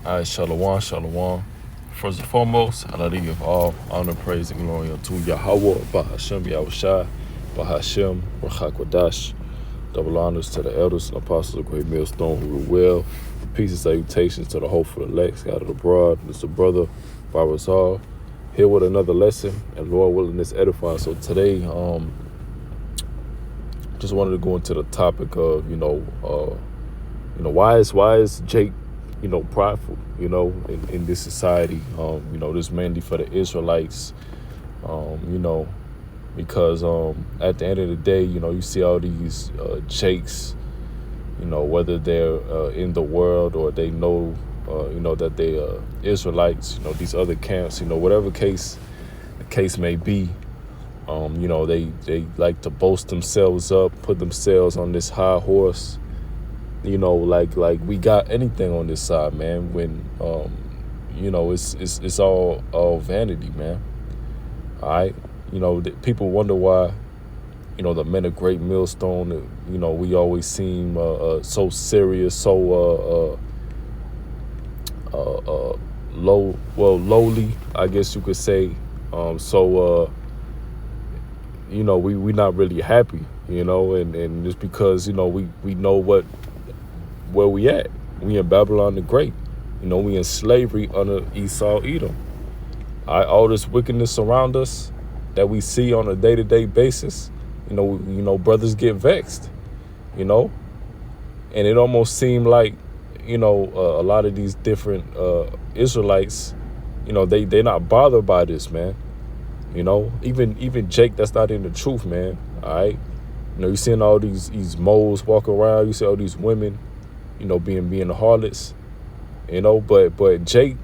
All right, Shalom, Shalom. First and foremost, I'd like to give all honor, praise, and glory unto Yahweh, Bahashem, Yahushai, Bahashem, Rachakwadash. Double honors to the elders and apostles of Great Millstone who rule well. Peace and salutations to the hopeful elect scattered abroad. Mr. Brother, Barazal, here with another lesson, and Lord willing, this edifying. So today, just wanted to go into the topic of, why is Jake, prideful, in this society, this mainly for the Israelites, because at the end of the day, you see all these Jakes, whether they're in the world or they know, that they are Israelites, these other camps, whatever the case may be. They like to boast themselves up, put themselves on this high horse, like we got anything on this side, man, when it's all vanity, man. All right. People wonder why, the men of Great Millstone, we always seem so serious, so lowly, I guess you could say. We not really happy, and just because, we know where we at. We in Babylon the Great. We in slavery under Esau, Edom. All this wickedness around us that we see on a day-to-day basis, brothers get vexed, and it almost seemed like, a lot of these different Israelites, they not bothered by this, man. Even Jake, that's not in the truth, man. All right. You seeing all these moles walk around, you see all these women, being harlots, but Jake,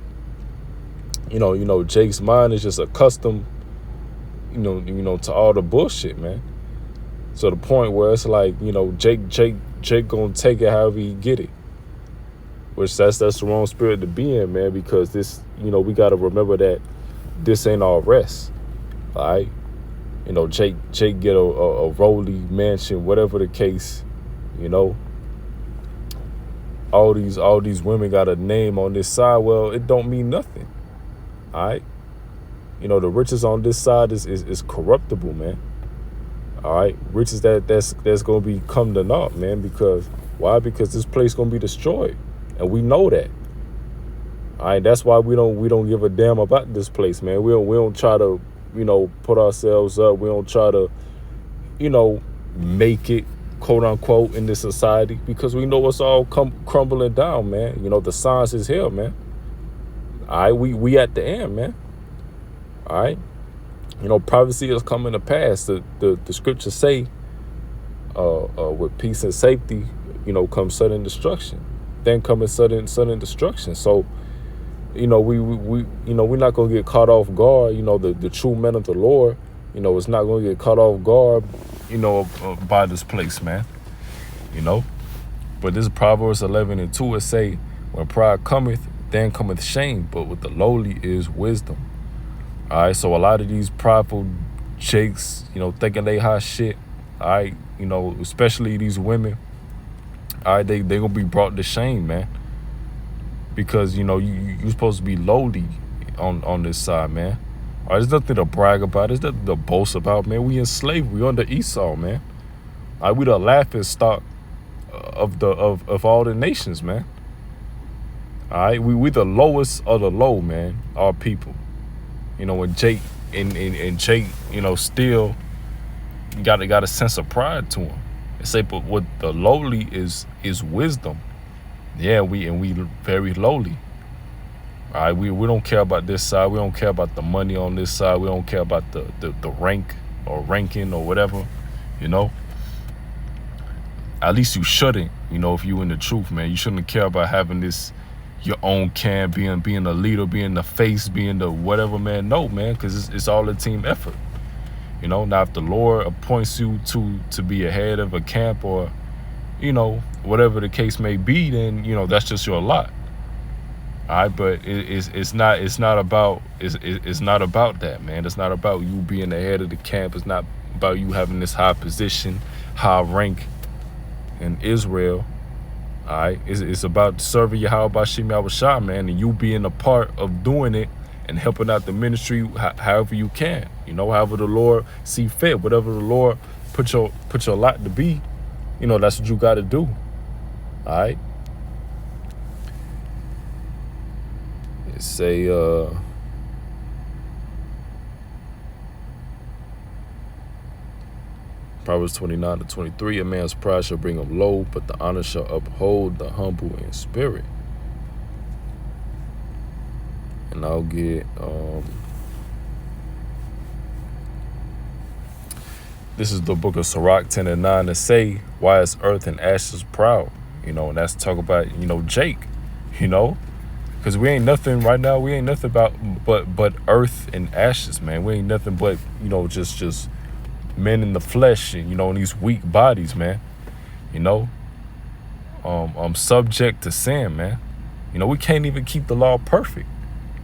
Jake's mind is just accustomed, to all the bullshit, man. So the point where it's like, Jake gonna take it however he get it. Which that's the wrong spirit to be in, man, because this, we gotta remember that this ain't all rest. All right. Jake get a rolly mansion, whatever the case, all these women got a name on this side. Well, it don't mean nothing. All right. The riches on this side is corruptible, man. All right. Riches that's going to come to naught, man. Because why? Because this place going to be destroyed. And we know that. All right. That's why we don't give a damn about this place, man. We don't try to, put ourselves up. We don't try to, make it, quote unquote, in this society, because we know it's all crumbling down, man. The signs is here, man. All right. We at the end, man. All right. Prophecy is coming to pass. The scriptures say, with peace and safety, comes sudden destruction. Then coming sudden destruction. So, we're not gonna get caught off guard. The true men of the Lord, it's not gonna get caught off guard, by this place, man. But this Proverbs 11:2, it say, when pride cometh, then cometh shame, but with the lowly is wisdom. All right, so a lot of these prideful jakes, thinking they hot shit, all right, especially these women, all right, they gonna be brought to shame, man. Because, you're supposed to be lowly on this side, man. All right, there's nothing to brag about. There's nothing to boast about, man. We in slavery. We under Esau, man. All right, we the laughing stock of all the nations, man. All right, we the lowest of the low, man, our people. And Jake, and Jake, still got a sense of pride to him. They say, but what the lowly is wisdom. Yeah, we very lowly. All right, we don't care about this side. We don't care about the money on this side. We don't care about the rank or ranking or whatever, At least you shouldn't, if you in the truth, man. You shouldn't care about having this, your own camp, being a leader, being the face, being the whatever, man. No, man, because it's all a team effort. Now if the Lord appoints you to be a head of a camp or, whatever the case may be, then, that's just your lot. All right, but it's not about that, man. It's not about you being the head of the camp. It's not about you having this high position, high rank in Israel. All right, it's about serving Yahweh Bashim Yahushua, man, and you being a part of doing it and helping out the ministry however you can. You know, however the Lord see fit, whatever the Lord put your lot to be, you know, that's what you got to do. All right. It say, Proverbs 29-23, a man's pride shall bring him low, but the honor shall uphold the humble in spirit. And I'll get, this is the book of Sirach 10:9 to say, why is earth and ashes proud? You know, and that's talk about, you know, Jake, you know, because we ain't nothing right now. We ain't nothing but earth and ashes, man. We ain't nothing but, you know, just men in the flesh and, you know, in these weak bodies, man. You know, I'm subject to sin, man. You know, we can't even keep the law perfect.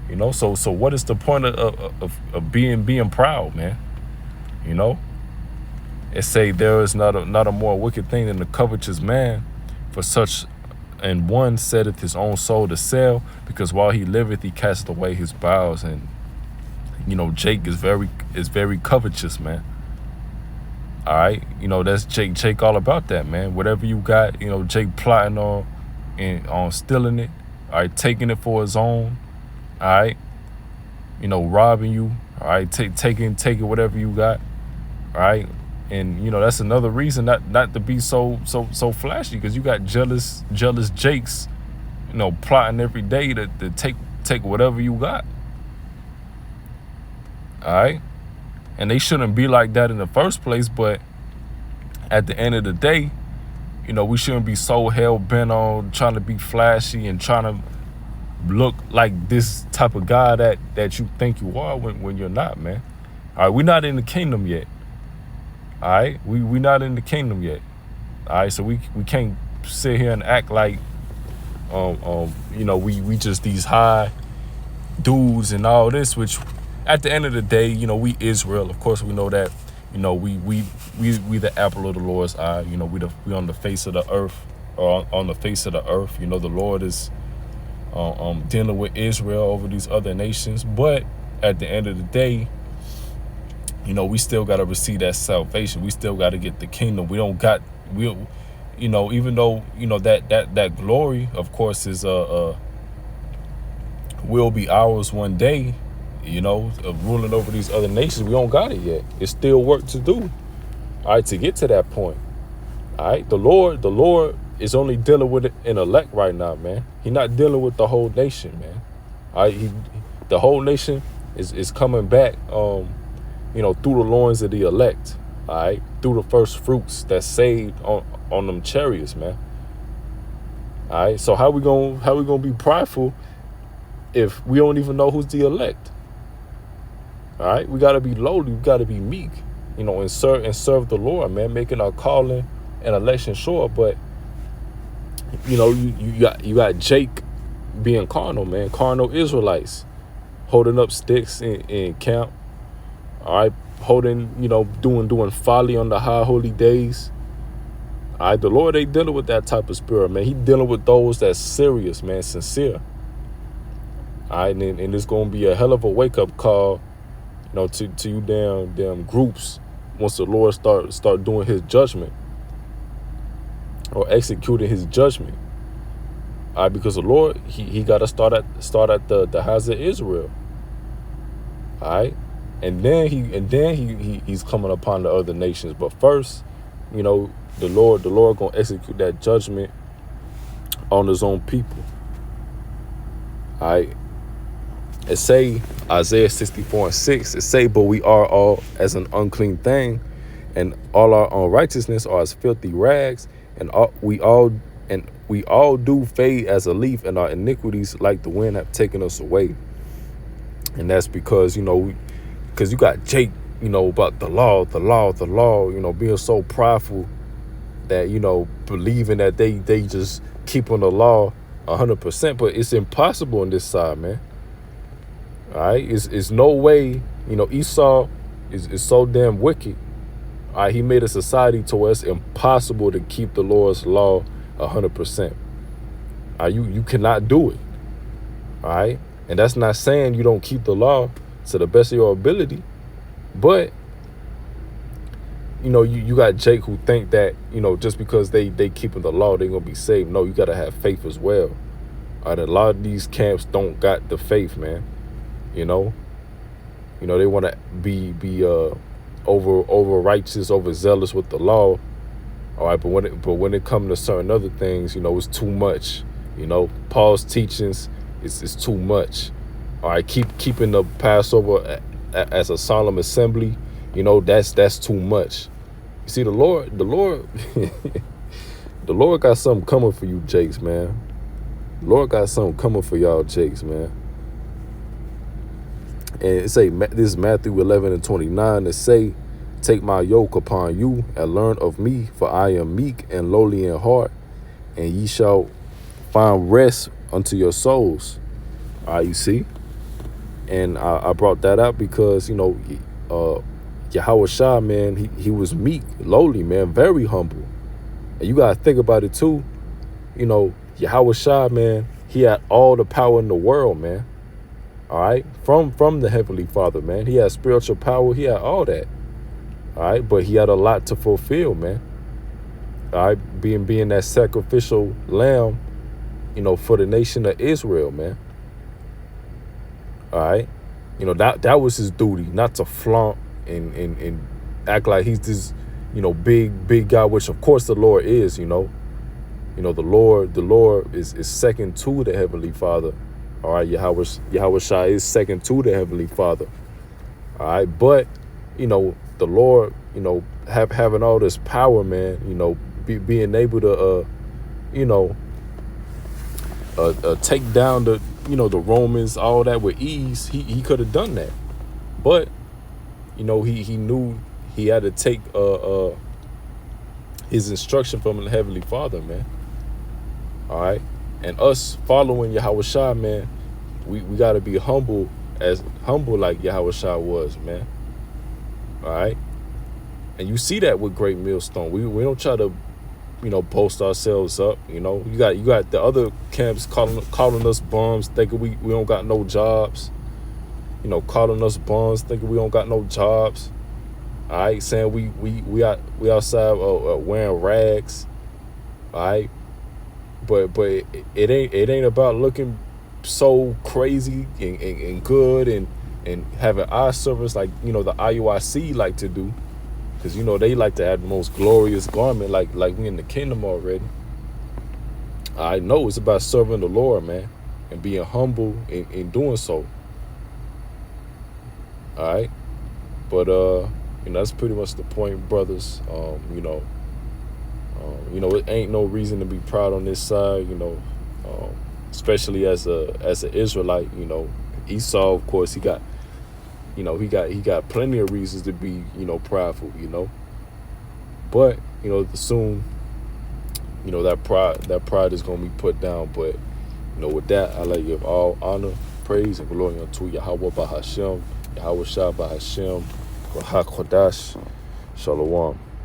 You know, so what is the point of being proud, man? You know, it say there is not a more wicked thing than the covetous man, for such and one setteth his own soul to sell, because while he liveth he casteth away his bowels. And, you know, Jake is very covetous, man. All right, you know, that's Jake all about that, man. Whatever you got, you know, Jake plotting on stealing it, all right, taking it for his own, all right, you know, robbing you, all right, taking whatever you got, all right. And, you know, that's another reason not to be so flashy, because you got jealous Jakes, you know, plotting every day to take whatever you got. All right. And they shouldn't be like that in the first place, but at the end of the day, you know, we shouldn't be so hell-bent on trying to be flashy and trying to look like this type of guy that you think you are when you're not, man. All right, we're not in the kingdom yet. All right, we not in the kingdom yet. All right, so we can't sit here and act like you know, we just these high dudes and all this, which at the end of the day, you know, we Israel. Of course, we know that. You know, we the apple of the Lord's eye. You know, we on the face of the earth, or on the face of the earth. You know, the Lord is dealing with Israel over these other nations. But at the end of the day, you know, we still got to receive that salvation. We still got to get the kingdom. We, you know, even though, you know, that glory, of course, is will be ours one day. You know, of ruling over these other nations. We don't got it yet. It's still work to do, all right, to get to that point. All right, the Lord is only dealing with an elect right now, man. He's not dealing with the whole nation, man. All right, the whole nation is coming back, you know, through the loins of the elect. All right, through the first fruits that's saved on them chariots, man. All right, so how we gonna be prideful if we don't even know who's the elect? All right, we got to be lowly, we got to be meek, you know, and serve the Lord, man, making our calling and election sure. But, you know, you got Jake being carnal, man, carnal Israelites, holding up sticks in camp, all right, holding, you know, doing folly on the high holy days. All right, the Lord ain't dealing with that type of spirit, man. He dealing with those that's serious, man, sincere. All right, and it's going to be a hell of a wake-up call, you know, to you damn groups once the Lord start doing his judgment or executing his judgment. All right, because the Lord, he got to start at the house of Israel. All right, and then he's coming upon the other nations. But first, you know, the Lord gonna execute that judgment on his own people. All right. It say, Isaiah 64:6, it say, but we are all as an unclean thing, and all our unrighteousness are as filthy rags, and we all do fade as a leaf, and our iniquities like the wind have taken us away. And that's because, you know, because you got Jake, you know, about the law, you know, being so prideful that, you know, believing that they just keep on the law 100%, but it's impossible on this side, man. All right, it's no way, you know, Esau is so damn wicked. All right, he made a society to where it's impossible to keep the Lord's law 100%. You cannot do it. All right. And that's not saying you don't keep the law to the best of your ability. But, you got Jake who think that, just because they keeping the law, they going to be saved. No, you got to have faith as well. All right. A lot of these camps don't got the faith, man. They want to be over righteous, overzealous with the law. All right. But when it comes to certain other things, it's too much. Paul's teachings is too much. All right. Keeping the Passover as a solemn assembly, that's too much. You see, the Lord, the Lord got something coming for you, Jakes, man. The Lord got something coming for y'all, Jakes, man. And it say, this is Matthew 11:29. It say, take my yoke upon you and learn of me, for I am meek and lowly in heart, and ye shall find rest unto your souls. All right, you see? And I brought that up because, Yahweh Shah, man, he was meek, lowly, man, very humble. And you got to think about it, too. Yahweh Shah, man, he had all the power in the world, man. All right, from the Heavenly Father, man. He had spiritual power. He had all that. All right, but he had a lot to fulfill, man. All right, being that sacrificial lamb, for the nation of Israel, man. All right, that was his duty, not to flaunt and act like he's this, big guy, which of course the Lord is, the Lord is second to the Heavenly Father. All right, Yahweh Shai is second to the Heavenly Father. All right, but the Lord, having all this power, man, being able to take down the the Romans, all that with ease, he could have done that. But he knew he had to take his instruction from the Heavenly Father, man. All right. And us following Yahweh Shah, man, we got to be humble like Yahweh Shah was, man. All right. And you see that with Great Millstone. We don't try to, boast ourselves up. You got the other camps calling us bums, thinking we don't got no jobs. Calling us bums, thinking we don't got no jobs. All right, saying we outside wearing rags. All right. But it ain't about looking so crazy and good and having eye service like the IUIC like to do, because they like to have the most glorious garment like we in the kingdom already. I know it's about serving the Lord, man, and being humble in doing so. All right, but that's pretty much the point, brothers. It ain't no reason to be proud on this side, especially as an Israelite. Esau, of course, he got plenty of reasons to be, prideful, but, soon, that pride is going to be put down. But, with that, I let give all honor, praise, and glory unto Yahweh Bahashem, Yahweh Shah Bahashem, Kodash, Shalom.